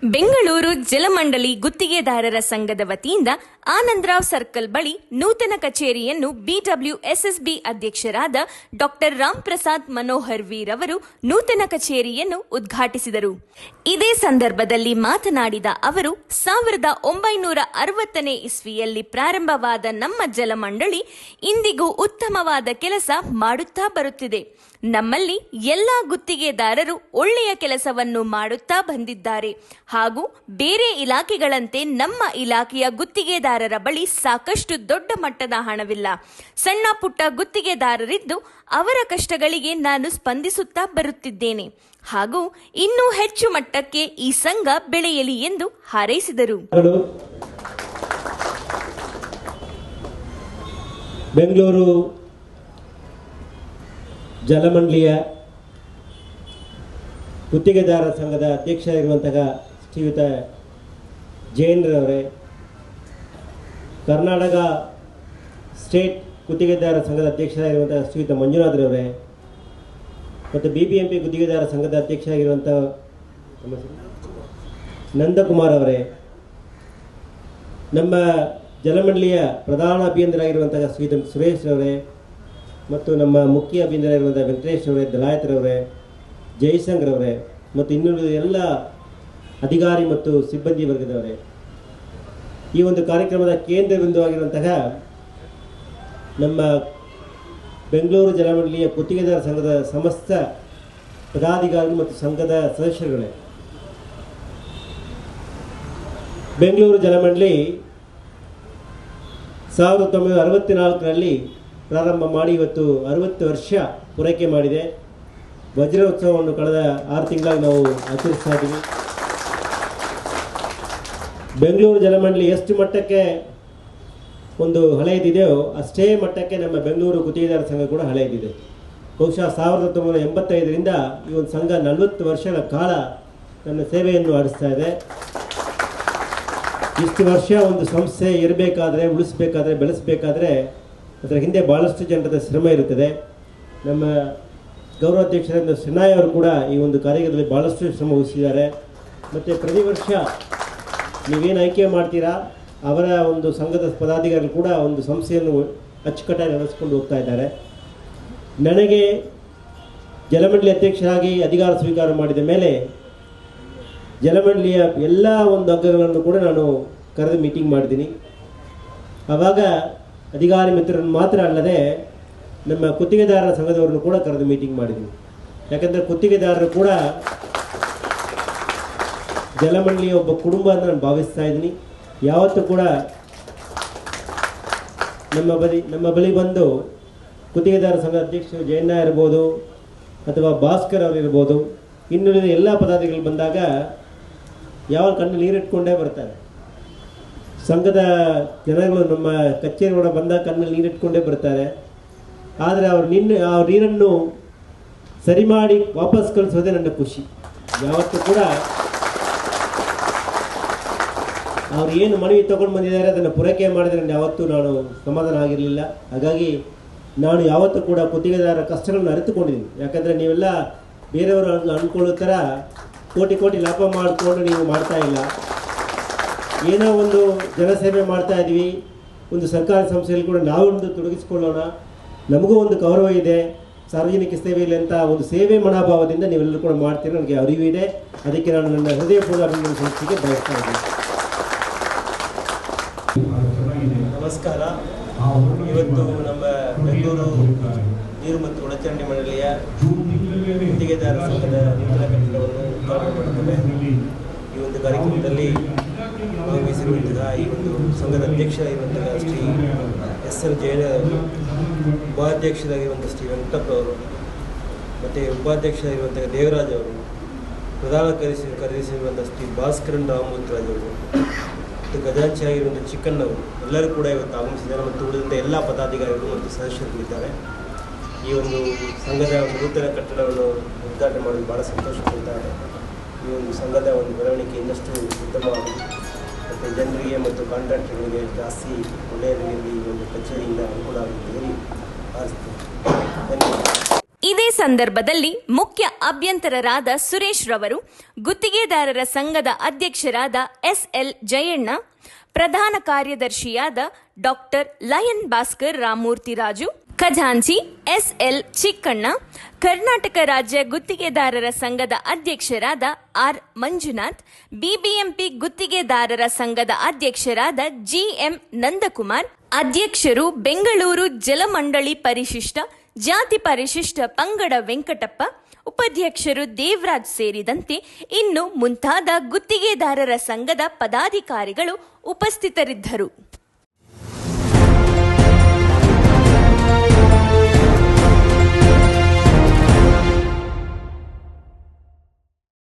ಬೆಂಗಳೂರು ಜಲಮಂಡಳಿ ಗುತ್ತಿಗೆದಾರರ ಸಂಘದ ವತಿಯಿಂದ ಆನಂದರಾವ್ ಸರ್ಕಲ್ ಬಳಿ ನೂತನ ಕಚೇರಿಯನ್ನು ಬಿಡಬ್ಲ್ಯೂಎಸ್ಎಸ್ಬಿ ಅಧ್ಯಕ್ಷರಾದ ಡಾಕ್ಟರ್ ರಾಮ್ ಪ್ರಸಾದ್ ಮನೋಹರ್ ವೀರ್ ಅವರು ನೂತನ ಕಚೇರಿಯನ್ನು ಉದ್ಘಾಟಿಸಿದರು. ಇದೇ ಸಂದರ್ಭದಲ್ಲಿ ಮಾತನಾಡಿದ ಅವರು 1960ನೇ ಇಸ್ವಿಯಲ್ಲಿ ಪ್ರಾರಂಭವಾದ ನಮ್ಮ ಜಲಮಂಡಳಿ ಇಂದಿಗೂ ಉತ್ತಮವಾದ ಕೆಲಸ ಮಾಡುತ್ತಾ ಬರುತ್ತಿದೆ. ನಮ್ಮಲ್ಲಿ ಎಲ್ಲಾ ಗುತ್ತಿಗೆದಾರರು ಒಳ್ಳೆಯ ಕೆಲಸವನ್ನು ಮಾಡುತ್ತಾ ಬಂದಿದ್ದಾರೆ ಹಾಗೂ ಬೇರೆ ಇಲಾಖೆಗಳಂತೆ ನಮ್ಮ ಇಲಾಖೆಯ ಗುತ್ತಿಗೆದಾರರ ಬಳಿ ಸಾಕಷ್ಟು ದೊಡ್ಡ ಮಟ್ಟದ ಹಣವಿಲ್ಲ. ಸಣ್ಣ ಪುಟ್ಟ ಗುತ್ತಿಗೆದಾರರಿದ್ದು ಅವರ ಕಷ್ಟಗಳಿಗೆ ನಾನು ಸ್ಪಂದಿಸುತ್ತಾ ಬರುತ್ತಿದ್ದೇನೆ ಹಾಗೂ ಇನ್ನೂ ಹೆಚ್ಚು ಮಟ್ಟಕ್ಕೆ ಈ ಸಂಘ ಬೆಳೆಯಲಿ ಎಂದು ಹಾರೈಸಿದರು. ಬೆಂಗಳೂರು ಜಲಮಂಡಳಿಯ ಗುತ್ತಿಗೆದಾರ ಸಂಘದ ಅಧ್ಯಕ್ಷರಾಗಿರುವಂತಹ ಶ್ರೀಯುತ ಜೈನ್ರವರೇ, ಕರ್ನಾಟಕ ಸ್ಟೇಟ್ ಗುತ್ತಿಗೆದಾರ ಸಂಘದ ಅಧ್ಯಕ್ಷರಾಗಿರುವಂತಹ ಶ್ರೀಯುತ ಮಂಜುನಾಥ್ರವರೇ ಮತ್ತು BBMP ಗುತ್ತಿಗೆದಾರ ಸಂಘದ ಅಧ್ಯಕ್ಷರಾಗಿರುವಂಥ ನಂದಕುಮಾರ್ ಅವರೇ, ನಮ್ಮ ಜಲಮಂಡಳಿಯ ಪ್ರಧಾನ ಅಭಿಯಂತರಾಗಿರುವಂತಹ ಶ್ರೀಯುತ ಸುರೇಶ್ ಅವರೇ ಮತ್ತು ನಮ್ಮ ಮುಖ್ಯ ಅಭಿಯಂತರಾಗಿರುವಂಥ ವೆಂಕಟೇಶ್ ಅವರೇ, ದಲಾಯತರವರೇ, ಜಯಶಂಕರ್ ಅವರೇ ಮತ್ತು ಇನ್ನುಳಿದ ಎಲ್ಲ ಅಧಿಕಾರಿ ಮತ್ತು ಸಿಬ್ಬಂದಿ ವರ್ಗದವರೇ, ಈ ಒಂದು ಕಾರ್ಯಕ್ರಮದ ಕೇಂದ್ರ ಬಿಂದುವಾಗಿರುವಂತಹ ನಮ್ಮ ಬೆಂಗಳೂರು ಜಲಮಂಡಳಿಯ ಗುತ್ತಿಗೆದಾರ ಸಂಘದ ಸಮಸ್ತ ಪದಾಧಿಕಾರಿಗಳು ಮತ್ತು ಸಂಘದ ಸದಸ್ಯರುಗಳೇ, ಬೆಂಗಳೂರು ಜಲಮಂಡಳಿ 1964ರಲ್ಲಿ ಪ್ರಾರಂಭ ಮಾಡಿ ಇವತ್ತು 60 ವರ್ಷ ಪೂರೈಕೆ ಮಾಡಿದೆ. ವಜ್ರೋತ್ಸವವನ್ನು ಕಳೆದ 6 ತಿಂಗಳಾಗಿ ನಾವು ಆಚರಿಸ್ತಾ ಇದ್ದೀವಿ. ಬೆಂಗಳೂರು ಜಲಮಂಡಳಿ ಎಷ್ಟು ಮಟ್ಟಕ್ಕೆ ಒಂದು ಹಳೆಯದಿದೆಯೋ ಅಷ್ಟೇ ಮಟ್ಟಕ್ಕೆ ನಮ್ಮ ಬೆಂಗಳೂರು ಗುತ್ತಿಗೆದಾರ ಸಂಘ ಕೂಡ ಹಳೆಯದಿದೆ. ಬಹುಶಃ 1985ರಿಂದ ಈ ಒಂದು ಸಂಘ 40 ವರ್ಷಗಳ ಕಾಲ ನನ್ನ ಸೇವೆಯನ್ನು ಆಡಿಸ್ತಾ ಇದೆ. ಇಷ್ಟು ವರ್ಷ ಒಂದು ಸಂಸ್ಥೆ ಇರಬೇಕಾದ್ರೆ, ಉಳಿಸಬೇಕಾದ್ರೆ, ಬೆಳೆಸಬೇಕಾದ್ರೆ ಅದರ ಹಿಂದೆ ಭಾಳಷ್ಟು ಜನರದ ಶ್ರಮ ಇರುತ್ತದೆ. ನಮ್ಮ ಗೌರವಾಧ್ಯಕ್ಷರಾದ ಶನಾಯ್ ಅವರು ಕೂಡ ಈ ಒಂದು ಕಾರ್ಯಕ್ರಮದಲ್ಲಿ ಭಾಳಷ್ಟು ಶ್ರಮ ವಹಿಸಿದ್ದಾರೆ. ಮತ್ತು ಪ್ರತಿ ವರ್ಷ ನೀವೇನು ಆಯ್ಕೆ ಮಾಡ್ತೀರಾ ಅವರ ಒಂದು ಸಂಘದ ಪದಾಧಿಕಾರಿಗಳು ಕೂಡ ಒಂದು ಸಂಸ್ಥೆಯನ್ನು ಅಚ್ಚುಕಟ್ಟಾಗಿ ನಡೆಸಿಕೊಂಡು ಹೋಗ್ತಾ ಇದ್ದಾರೆ. ನನಗೆ ಜಲಮಂಡಳಿ ಅಧ್ಯಕ್ಷರಾಗಿ ಅಧಿಕಾರ ಸ್ವೀಕಾರ ಮಾಡಿದ ಮೇಲೆ ಜಲಮಂಡಳಿಯ ಎಲ್ಲ ಒಂದು ಅಂಗಗಳನ್ನು ಕೂಡ ನಾನು ಕರೆದು ಮೀಟಿಂಗ್ ಮಾಡಿದ್ದೀನಿ. ಆವಾಗ ಅಧಿಕಾರಿ ಮಿತ್ರರನ್ನು ಮಾತ್ರ ಅಲ್ಲದೆ ನಮ್ಮ ಗುತ್ತಿಗೆದಾರರ ಸಂಘದವರನ್ನು ಕೂಡ ಕರೆದು ಮೀಟಿಂಗ್ ಮಾಡಿದ್ದೀನಿ. ಯಾಕಂದರೆ ಗುತ್ತಿಗೆದಾರರು ಕೂಡ ಜಲಮಂಡಳಿಯ ಒಬ್ಬ ಕುಟುಂಬ ಅಂತ ನಾನು ಭಾವಿಸ್ತಾ ಇದ್ದೀನಿ. ಯಾವತ್ತೂ ಕೂಡ ನಮ್ಮ ಬಳಿ ಬಂದು ಗುತ್ತಿಗೆದಾರ ಸಂಘ ಅಧ್ಯಕ್ಷರು ಜಯಣ್ಣ ಇರ್ಬೋದು ಅಥವಾ ಭಾಸ್ಕರ್ ಅವರಿರ್ಬೋದು, ಇನ್ನುಳಿದ ಎಲ್ಲ ಪದಾಧಿಕಾರಿಗಳು ಬಂದಾಗ ಯಾವ ಕಣ್ಣು ನೀರಿಟ್ಕೊಂಡೇ ಬರ್ತಾರೆ. ಸಂಘದ ಜನಗಳು ನಮ್ಮ ಕಚೇರಿ ಒಳಗೆ ಬಂದಾಗ ಕಣ್ಣಲ್ಲಿ ನೀರಿಟ್ಕೊಂಡೇ ಬರ್ತಾರೆ. ಆದರೆ ಆ ನೀರನ್ನು ಸರಿ ಮಾಡಿ ವಾಪಸ್ ಕಳಿಸೋದೇ ನನ್ನ ಖುಷಿ. ಯಾವತ್ತೂ ಕೂಡ ಅವ್ರು ಏನು ಮನವಿ ತೊಗೊಂಡು ಬಂದಿದ್ದಾರೆ ಅದನ್ನು ಪೂರೈಕೆ ಮಾಡಿದರೆ ಯಾವತ್ತೂ ನಾನು ಸಮಾಧಾನ ಆಗಿರಲಿಲ್ಲ. ಹಾಗಾಗಿ ನಾನು ಯಾವತ್ತೂ ಕೂಡ ಗುತ್ತಿಗೆದಾರ ಕಷ್ಟಗಳನ್ನು ಅರಿತುಕೊಂಡಿದ್ದೀನಿ. ಯಾಕಂದರೆ ನೀವೆಲ್ಲ ಬೇರೆಯವರು ಅಂದ್ಕೊಳ್ಳೋ ಥರ ಕೋಟಿ ಲಾಭ ಮಾಡಿಕೊಂಡು ನೀವು ಮಾಡ್ತಾ ಇಲ್ಲ. ಏನೋ ಒಂದು ಜನಸೇವೆ ಮಾಡ್ತಾ ಇದ್ದೀವಿ, ಒಂದು ಸರ್ಕಾರಿ ಸಂಸ್ಥೆಯಲ್ಲಿ ಕೂಡ ನಾವೊಂದು ತೊಡಗಿಸ್ಕೊಳ್ಳೋಣ, ನಮಗೂ ಒಂದು ಗೌರವ ಇದೆ, ಸಾರ್ವಜನಿಕ ಸೇವೆಯಲ್ಲಿ ಅಂತ ಒಂದು ಸೇವೆ ಮನೋಭಾವದಿಂದ ನೀವೆಲ್ಲರೂ ಕೂಡ ಮಾಡ್ತೀರಿ, ನನಗೆ ಅರಿವು ಇದೆ. ಅದಕ್ಕೆ ನಾನು ನನ್ನ ಹೃದಯಪೂರ್ವಕ ಅಭಿನಂದನೆ ಸಲ್ಲಿಸಲಿಕ್ಕೆ ಬಯಸ್ತಾ ಇದ್ದೀನಿ. ನಮಸ್ಕಾರ. ಇವತ್ತು ನಮ್ಮ ಬೆಂಗಳೂರು ನೀರು ಮತ್ತು ಒಳಚರಂಡಿ ಮಂಡಳಿಯ ಗುತ್ತಿಗೆದಾರ ಸಂಘದ ನೂತನ ಕಟ್ಟಡವನ್ನು ಉದ್ಘಾಟನೆ ಮಾಡುತ್ತೇವೆ. ಈ ಒಂದು ಕಾರ್ಯಕ್ರಮದಲ್ಲಿ ಭಾಗವಹಿಸಿರುವಂತಹ ಈ ಒಂದು ಸಂಘದ ಅಧ್ಯಕ್ಷರಾಗಿರುವಂತಹ ಶ್ರೀ SL ಜೈನ, ಉಪಾಧ್ಯಕ್ಷರಾಗಿರುವಂಥ ಶ್ರೀ ವೆಂಕಟಪ್ಪ ಅವರು, ಮತ್ತು ಉಪಾಧ್ಯಕ್ಷರಾಗಿರುವಂತಹ ದೇವರಾಜ್ ಅವರು, ಪ್ರಧಾನ ಕಾರ್ಯದರ್ಶಿಯಾಗಿರುವಂಥ ಶ್ರೀ ಭಾಸ್ಕರನ್ ರಾಮಮೂರ್ತಿರಾಜ್ ಅವರು ಮತ್ತು ಖಜಾಂಚಿ ಆಗಿರುವಂಥ ಚಿಕ್ಕಣ್ಣವರು ಎಲ್ಲರೂ ಕೂಡ ಇವತ್ತು ಆಗಮಿಸಿದ್ದಾರೆ. ಮತ್ತು ಉಳಿದಂಥ ಎಲ್ಲ ಪದಾಧಿಕಾರಿಗಳು ಮತ್ತು ಸದಸ್ಯರುಗಳಿದ್ದಾರೆ. ಈ ಒಂದು ಸಂಘದ ಒಂದು ನೂತನ ಕಟ್ಟಡವನ್ನು ಉದ್ಘಾಟನೆ ಮಾಡಲು ಭಾಳ ಸಂತೋಷ ಪಡ್ತಾರೆ. ಈ ಒಂದು ಸಂಘದ ಒಂದು ಬೆಳವಣಿಗೆ ಇನ್ನಷ್ಟು ಉತ್ತಮವಾಗಿ ಮತ್ತು ಜನರಿಗೆ ಮತ್ತು ಕಾಂಟ್ರಾಕ್ಟರ್ಗಳಿಗೆ ಜಾಸ್ತಿ ಒಳ್ಳೆಯ ರೀತಿಯಲ್ಲಿ ಈ ಒಂದು ಕಚೇರಿಯಿಂದ ಅನುಕೂಲ ಆಗುತ್ತೆ. ಇದೇ ಸಂದರ್ಭದಲ್ಲಿ ಮುಖ್ಯ ಅಭ್ಯಂತರರಾದ ಸುರೇಶ್ ರವರು, ಗುತ್ತಿಗೆದಾರರ ಸಂಘದ ಅಧ್ಯಕ್ಷರಾದ ಎಸ್ಎಲ್ ಜಯಣ್ಣ, ಪ್ರಧಾನ ಕಾರ್ಯದರ್ಶಿಯಾದ ಡಾಕ್ಟರ್ ಲಯನ್ ಭಾಸ್ಕರ್ ರಾಮೂರ್ತಿರಾಜು, ಖಜಾಂಚಿ ಎಸ್ಎಲ್ ಚಿಕ್ಕಣ್ಣ, ಕರ್ನಾಟಕ ರಾಜ್ಯ ಗುತ್ತಿಗೆದಾರರ ಸಂಘದ ಅಧ್ಯಕ್ಷರಾದ ಆರ್ ಮಂಜುನಾಥ್, ಬಿಬಿಎಂಪಿ ಗುತ್ತಿಗೆದಾರರ ಸಂಘದ ಅಧ್ಯಕ್ಷರಾದ ಜಿಎಂ ನಂದಕುಮಾರ್, ಅಧ್ಯಕ್ಷರು ಬೆಂಗಳೂರು ಜಲಮಂಡಳಿ ಪರಿಶಿಷ್ಟ ಜಾತಿ ಪರಿಶಿಷ್ಟ ಪಂಗಡ ವೆಂಕಟಪ್ಪ, ಉಪಾಧ್ಯಕ್ಷರು ದೇವರಾಜ್ ಸೇರಿದಂತೆ ಇನ್ನು ಮುಂತಾದ ಗುತ್ತಿಗೆದಾರರ ಸಂಘದ ಪದಾಧಿಕಾರಿಗಳು ಉಪಸ್ಥಿತರಿದ್ದರು.